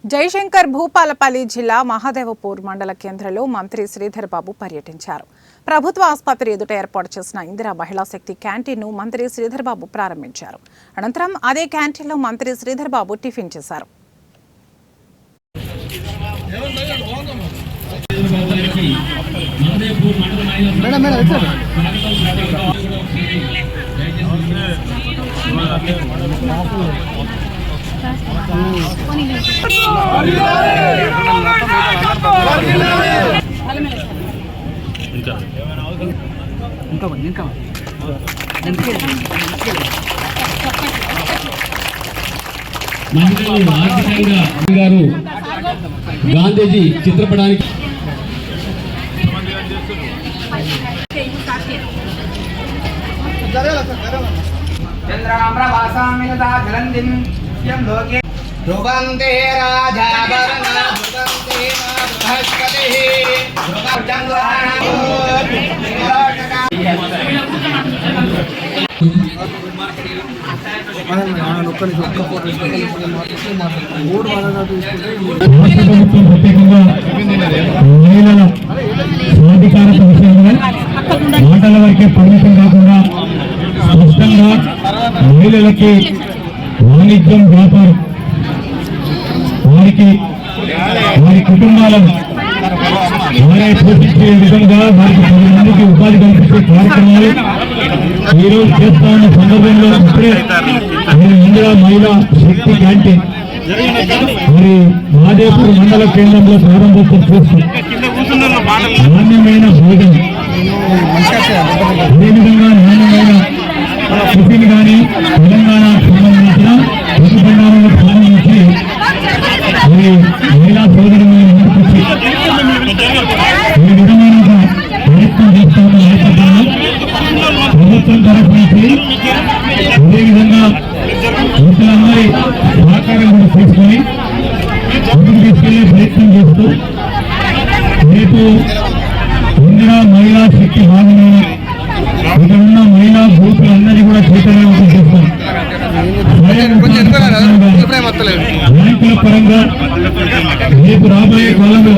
జయశంకర్ భూపాలపల్లి జిల్లా మహాదేవపూర్ మండల కేంద్రంలో మంత్రి శ్రీధర్ బాబు పర్యటించారు. ప్రభుత్వ ఆసుపత్రి ఎదుట ఏర్పాటు చేసిన ఇందిరా మహిళా శక్తి క్యాంటీన్ను మంత్రి శ్రీధర్ బాబు ప్రారంభించారు. అనంతరం అదే క్యాంటీన్లో మంత్రి శ్రీధర్ బాబు టిఫిన్ చేశారు. గాంధీజీ చిత్రపటానికి ధ్రువంతే రాజాభరణ ధ్రువంతే బృహస్పతిః మాటల వరకే పరిమితం కాకుండా స్పష్టంగా మహిళలకి వాణిజ్యం వ్యాపారం వారి కుటుంబాలను వారే పోషించే విధంగా వారికి 10 మందికి ఉపాధి కల్పించే కార్యక్రమాలు ఈరోజు చేస్తున్న సందర్భంలో ఇప్పుడే ఇందిరా మహిళా శక్తి క్యాంటీన్ మరి మహాదేవపూర్ మండల కేంద్రంలో ప్రారంభోత్సవం చేస్తూ నాణ్యమైన భోజనం అదేవిధంగా నాణ్యమైన టిఫిన్ కానీ తెలంగాణకు సంబంధించిన ప్రతిబంధాలను ప్రారంభించి మరి మహిళా సోదరులను ముందుకొచ్చి ఈ విధమైన ప్రయత్నం చేస్తున్న నేపథ్యంలో ప్రభుత్వం తరఫు నుంచి అదేవిధంగా రైతులందరి సహకారం కూడా తీసుకొని ముందుకు తీసుకెళ్లే ప్రయత్నం చేస్తూ రేపు ఇందిరా మహిళా శక్తి భాగంలో ఇక్కడ ఉన్న మహిళా గ్రూపులందరినీ కూడా చైతన్యవంతం చేస్తాం. బ్యాంకుల పరంగా రేపు రాబోయే కాలంలో